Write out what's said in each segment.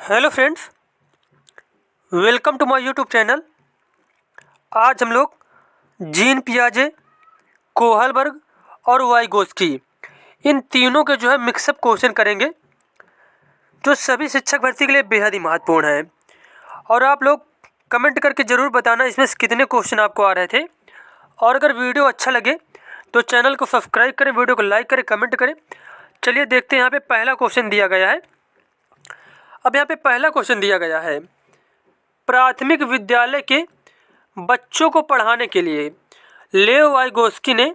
Hello friends, welcome to my YouTube channel. आज हम लोग जीन पियाजे, कोहलबर्ग और वाइगोत्स्की इन तीनों के मिक्सअप क्वेश्चन करेंगे, जो सभी शिक्षक भर्ती के लिए बेहद ही महत्वपूर्ण है। और आप लोग कमेंट करके ज़रूर बताना इसमें से कितने क्वेश्चन आपको आ रहे थे। और अगर वीडियो अच्छा लगे तो चैनल को सब्सक्राइब करें, वीडियो को लाइक करें, कमेंट करें। चलिए देखते हैं। यहाँ पे पहला क्वेश्चन दिया गया है। अब यहाँ पे पहला क्वेश्चन दिया गया है, प्राथमिक विद्यालय के बच्चों को पढ़ाने के लिए लेव वाइगोत्स्की ने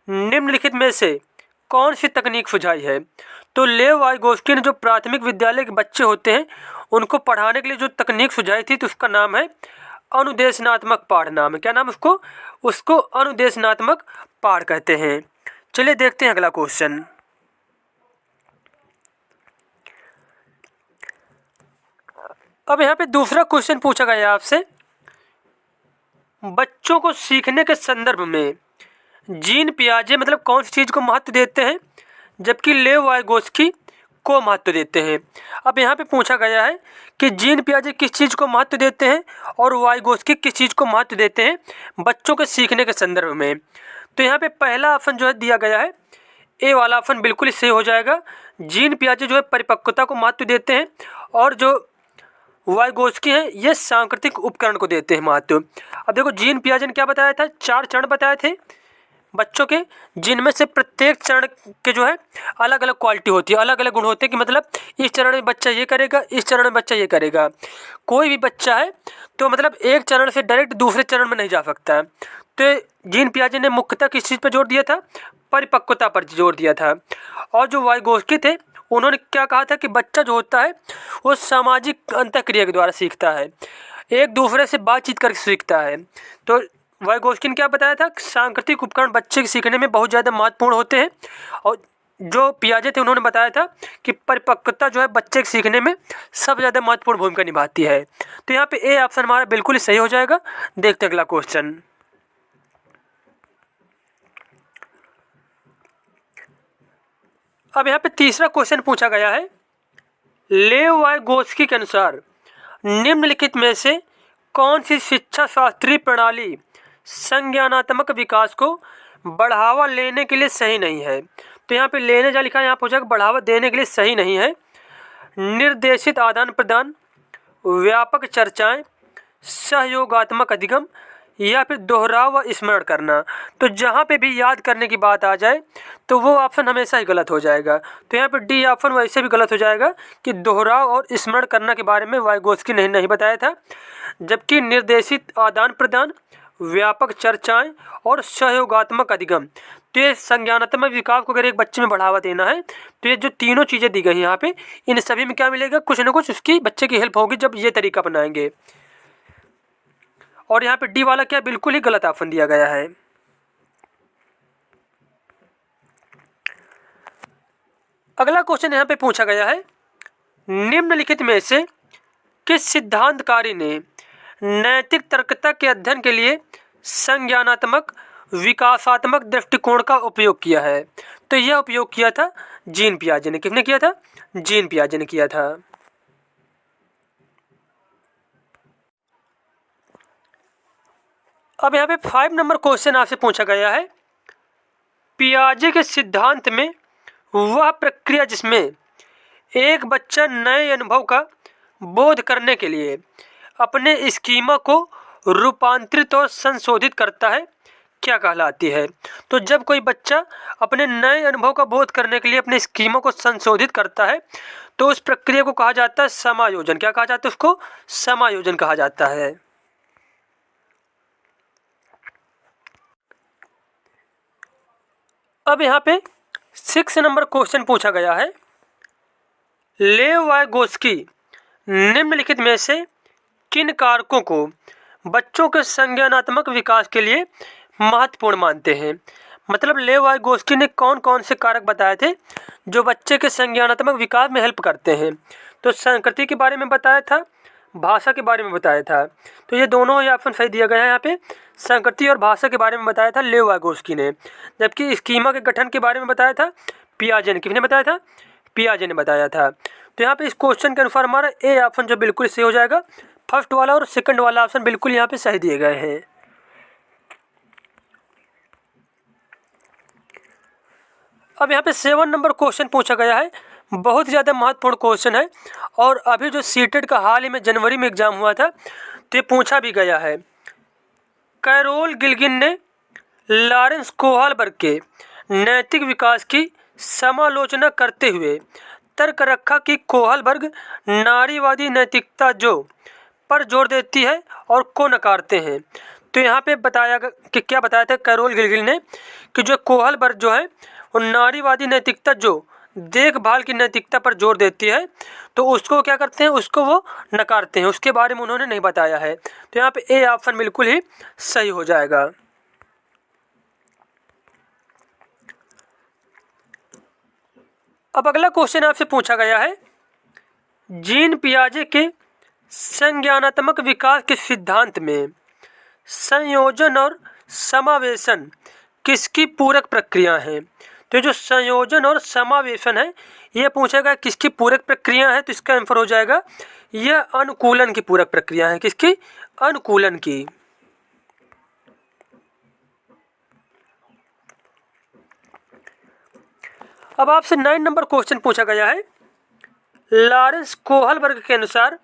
निम्नलिखित में से कौन सी तकनीक सुझाई है। तो लेव वाइगोत्स्की ने जो प्राथमिक विद्यालय के बच्चे होते हैं उनको पढ़ाने के लिए जो तकनीक सुझाई थी, तो उसका नाम है अनुदेशनात्मक पाठ। नाम है क्या? नाम उसको अनुदेशनात्मक पाठ कहते हैं। चलिए देखते हैं अगला क्वेश्चन। अब यहाँ पे दूसरा क्वेश्चन पूछा गया है आपसे, बच्चों को सीखने के संदर्भ में जीन पियाजे मतलब कौन सी चीज़ को महत्व देते हैं, जबकि लेव वाइगोत्स्की को महत्व देते हैं। अब यहाँ पे पूछा गया है कि जीन पियाजे किस चीज़ को महत्व देते हैं और वाइगोत्स्की किस चीज़ को महत्व देते हैं बच्चों के सीखने के संदर्भ में। तो यहाँ पे पहला ऑप्शन दिया गया है, ए वाला ऑप्शन बिल्कुल ही सही हो जाएगा। जीन पियाजे परिपक्वता को महत्व देते हैं और जो वाइगोत्स्की है ये सांकृतिक उपकरण को देते हैं महत्व। अब देखो, जीन पियाजे ने क्या बताया था, 4 चरण बताए थे बच्चों के, जिनमें से प्रत्येक चरण के अलग अलग क्वालिटी होती है, अलग अलग गुण होते हैं। कि मतलब इस चरण में बच्चा ये करेगा, इस चरण में बच्चा ये करेगा। कोई भी बच्चा है तो मतलब एक चरण से डायरेक्ट दूसरे चरण में नहीं जा सकता है। तो जीन पियाजे ने मुख्यतः किस चीज़ पर जोर दिया था? परिपक्वता पर जोर दिया था। और जो वाइगोत्स्की थे उन्होंने क्या कहा था कि बच्चा जो होता है वो सामाजिक अंतःक्रिया के द्वारा सीखता है, एक दूसरे से बातचीत करके सीखता है। तो वाइगोत्स्की ने क्या बताया था, सांकृतिक उपकरण बच्चे के सीखने में बहुत ज़्यादा महत्वपूर्ण होते हैं। और जो पियाजे थे उन्होंने बताया था कि परिपक्वता बच्चे के सीखने में सबसे ज़्यादा महत्वपूर्ण भूमिका निभाती है। तो यहाँ पे ए ऑप्शन हमारा बिल्कुल ही सही हो जाएगा। देखते हैं अगला क्वेश्चन। अब यहाँ पे तीसरा क्वेश्चन पूछा गया है, लेव वाइगोत्स्की के अनुसार निम्नलिखित में से कौन सी शिक्षा शास्त्रीय प्रणाली संज्ञानात्मक विकास को बढ़ावा लेने के लिए सही नहीं है। तो यहाँ पे लेने जा लिखा है, यहाँ पूछा बढ़ावा देने के लिए सही नहीं है। निर्देशित आदान प्रदान, व्यापक चर्चाएं, सहयोगात्मक अधिगम या फिर दोहराव व स्मरण करना। तो जहाँ पे भी याद करने की बात आ जाए तो वो ऑप्शन हमेशा ही गलत हो जाएगा। तो यहाँ पे डी ऑप्शन वैसे भी गलत हो जाएगा कि दोहराव और स्मरण करना के बारे में वाइगोत्स्की ने नहीं बताया था, जबकि निर्देशित आदान प्रदान, व्यापक चर्चाएं और सहयोगात्मक अधिगम, तो ये संज्ञानात्मक विकास को अगर एक बच्चे में बढ़ावा देना है तो ये जो तीनों चीज़ें दी गई यहाँ पे, इन सभी में क्या मिलेगा, कुछ ना कुछ उसकी बच्चे की हेल्प होगी जब ये तरीका अपनाएंगे। और यहाँ पे डी वाला क्या बिल्कुल ही गलत ऑप्शन दिया गया है। अगला क्वेश्चन यहाँ पे पूछा गया है, निम्नलिखित में से किस सिद्धांतकारी ने नैतिक तर्कता के अध्ययन के लिए संज्ञानात्मक विकासात्मक दृष्टिकोण का उपयोग किया है। तो यह उपयोग किया था जीन पियाजे ने। किसने किया था? जीन पियाजे ने किया था। अब यहाँ पे 5 नंबर क्वेश्चन आपसे पूछा गया है, पियाजे के सिद्धांत में वह प्रक्रिया जिसमें एक बच्चा नए अनुभव का बोध करने के लिए अपने स्कीमा को रूपांतरित और संशोधित करता है, क्या कहलाती है। तो जब कोई बच्चा अपने नए अनुभव का बोध करने के लिए अपने स्कीमा को संशोधित करता है तो उस प्रक्रिया को कहा जाता है समायोजन। क्या कहा जाता है? उसको समायोजन कहा जाता है। अब यहाँ पे 6 नंबर क्वेश्चन पूछा गया है, लेव वाइगोत्स्की निम्नलिखित में से किन कारकों को बच्चों के संज्ञानात्मक विकास के लिए महत्वपूर्ण मानते हैं। मतलब लेव वाइगोत्स्की ने कौन कौन से कारक बताए थे जो बच्चे के संज्ञानात्मक विकास में हेल्प करते हैं। तो संस्कृति के बारे में बताया था, भाषा के बारे में बताया था। तो ये दोनों ही ऑप्शन सही दिया गया है। यहाँ पे संस्कृति और भाषा के बारे में बताया था लेव वाइगोत्स्की ने, जबकि स्कीमा के गठन के बारे में बताया था पियाजे ने। किसने बताया था? पियाजे ने बताया था। तो यहाँ पे इस क्वेश्चन के अनुसार हमारा ए ऑप्शन जो बिल्कुल सही हो जाएगा। फर्स्ट वाला और सेकंड वाला ऑप्शन बिल्कुल यहाँ पे सही दिए गए हैं। अब यहाँ पे 7 नंबर क्वेश्चन पूछा गया है, बहुत ज़्यादा महत्वपूर्ण क्वेश्चन है और अभी जो सीटेट का हाल ही में जनवरी में एग्जाम हुआ था तो ये पूछा भी गया है। कैरोल गिल्गिन ने लॉरेंस कोहलबर्ग के नैतिक विकास की समालोचना करते हुए तर्क रखा कि कोहलबर्ग नारीवादी नैतिकता जो पर जोर देती है और को नकारते हैं। तो यहाँ पे बताया कि क्या बताया था कैरोल गिल्गिन ने कि जो कोहलबर्ग जो है वो नारीवादी नैतिकता जो देखभाल की नैतिकता पर जोर देती है तो उसको क्या करते हैं, उसको वो नकारते हैं। उसके बारे में उन्होंने नहीं बताया है। तो यहाँ पे ए ऑप्शन बिल्कुल ही सही हो जाएगा। अब अगला क्वेश्चन आपसे पूछा गया है, जीन पियाजे के संज्ञानात्मक विकास के सिद्धांत में संयोजन और समावेशन किसकी पूरक प्रक्रिया है। तो जो संयोजन और समावेशन है यह पूछेगा किसकी पूरक प्रक्रिया है। तो इसका आंसर हो जाएगा यह अनुकूलन की पूरक प्रक्रिया है। किसकी? अनुकूलन की। अब आपसे 9 नंबर क्वेश्चन पूछा गया है, लॉरेंस कोहलबर्ग के अनुसार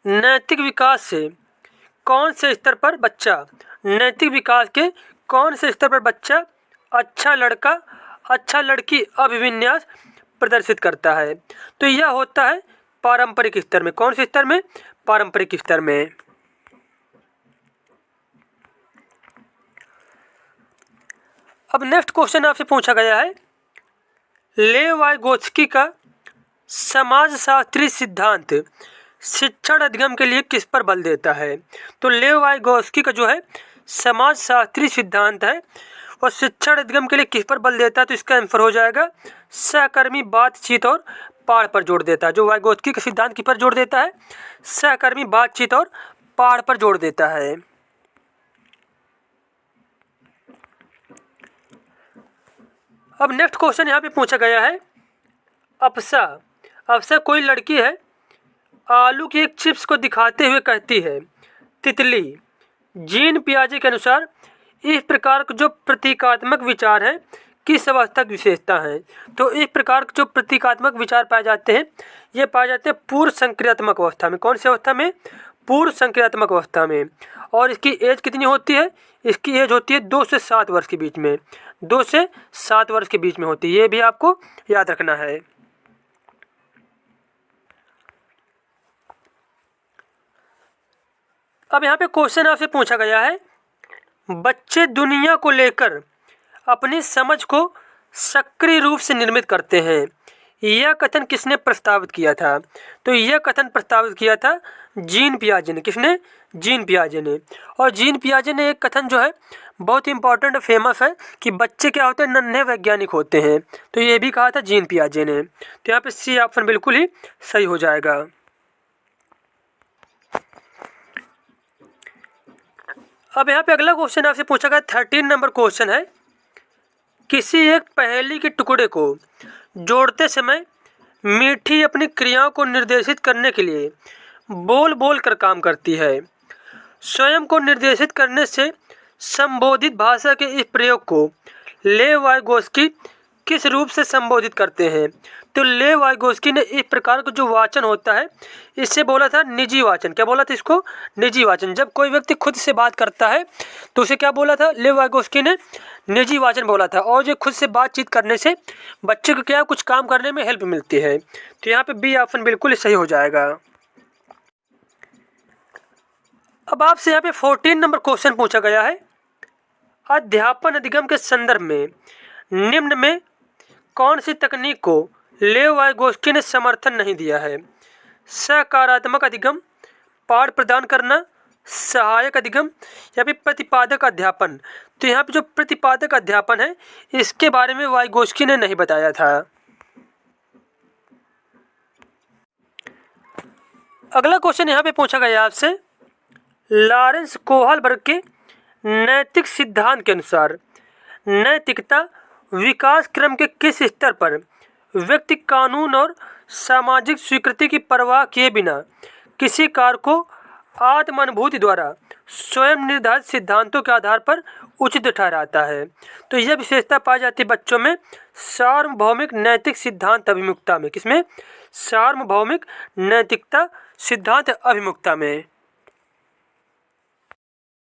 नैतिक विकास से कौन से स्तर पर बच्चा नैतिक विकास के कौन से स्तर पर बच्चा अच्छा लड़का अच्छा लड़की अभिविन्यास प्रदर्शित करता है। तो यह होता है पारंपरिक स्तर में। कौन से स्तर में? पारंपरिक स्तर में। अब नेक्स्ट क्वेश्चन आपसे पूछा गया है, लेव वाइगोत्स्की का समाजशास्त्री सिद्धांत शिक्षण अधिगम के लिए किस पर बल देता है। तो लेव वाइगोत्स्की का जो है समाजशास्त्री सिद्धांत है और शिक्षण अधिगम के लिए किस पर बल देता है। तो इसका आंसर हो जाएगा सहकर्मी बातचीत और पाठ पर जोर देता है। जो वाइगोत्स्की का सिद्धांत किस पर जोर देता है? सहकर्मी बातचीत और पाठ पर जोर देता है। अब नेक्स्ट क्वेश्चन यहाँ पे पूछा गया है, अप्सा कोई लड़की है, आलू की एक चिप्स को दिखाते हुए कहती है तितली। जीन पियाजे के अनुसार इस प्रकार के जो प्रतीकात्मक विचार हैं किस अवस्था की विशेषता है। तो इस प्रकार के जो प्रतीकात्मक विचार पाए जाते हैं ये पाए जाते हैं पूर्व संक्रियात्मक अवस्था में। कौन सी अवस्था में? पूर्व संक्रियात्मक अवस्था में। और इसकी एज कितनी होती है? इसकी एज होती है 2 से 7 वर्ष के बीच में। 2 से 7 वर्ष के बीच में होती है। ये भी आपको याद रखना है। अब यहाँ पे क्वेश्चन आपसे पूछा गया है, बच्चे दुनिया को लेकर अपनी समझ को सक्रिय रूप से निर्मित करते हैं। यह कथन किसने प्रस्तावित किया था? तो यह कथन प्रस्तावित किया था जीन पियाजे ने। किसने? जीन पियाजे ने। और जीन पियाजे ने एक कथन जो है बहुत इंपॉर्टेंट फेमस है कि बच्चे क्या होते हैं? नन्हे वैज्ञानिक होते हैं। तो ये भी कहा था जीन पियाजे ने। तो यहाँ पे सी ऑप्शन बिल्कुल ही सही हो जाएगा। अब यहाँ पे अगला क्वेश्चन आपसे पूछा गया 13 नंबर क्वेश्चन है, किसी एक पहेली के टुकड़े को जोड़ते समय मीठी अपनी क्रियाओं को निर्देशित करने के लिए बोल बोल कर काम करती है। स्वयं को निर्देशित करने से संबोधित भाषा के इस प्रयोग को लेव वाइगोत्स्की किस रूप से संबोधित करते हैं। तो लेव वाइगोत्स्की ने इस प्रकार का जो वाचन होता है इससे बोला था निजी वाचन। क्या बोला था इसको? निजी वाचन। जब कोई व्यक्ति खुद से बात करता है तो उसे क्या बोला था? लेव वाइगोत्स्की ने निजी वाचन बोला था। और जो खुद से बातचीत करने से बच्चे को क्या कुछ काम करने में हेल्प मिलती है। तो यहाँ पे बी ऑप्शन बिल्कुल सही हो जाएगा। अब आपसे यहाँ पे 14 नंबर क्वेश्चन पूछा गया है, अध्यापन अधिगम के संदर्भ में निम्न में कौन सी तकनीक को लेव वाइगोत्स्की ने समर्थन नहीं दिया है। सकारात्मक अधिगम, पाठ प्रदान करना, सहायक अधिगम या फिर प्रतिपादक अध्यापन। तो यहाँ पे जो प्रतिपादक अध्यापन है इसके बारे में वाइगोत्स्की ने नहीं बताया था। अगला क्वेश्चन यहाँ पे पूछा गया आपसे, लॉरेंस कोहलबर्ग के नैतिक सिद्धांत के अनुसार नैतिकता विकास क्रम के किस स्तर पर व्यक्ति कानून और सामाजिक स्वीकृति की परवाह किए बिना किसी कार्य को आत्मानुभूति द्वारा स्वयं निर्धारित सिद्धांतों के आधार पर उचित ठहराता है। तो यह विशेषता पाई जाती है बच्चों में सार्वभौमिक नैतिक सिद्धांत अभिमुखता में। किसमें? सार्वभौमिक नैतिकता सिद्धांत अभिमुखता में।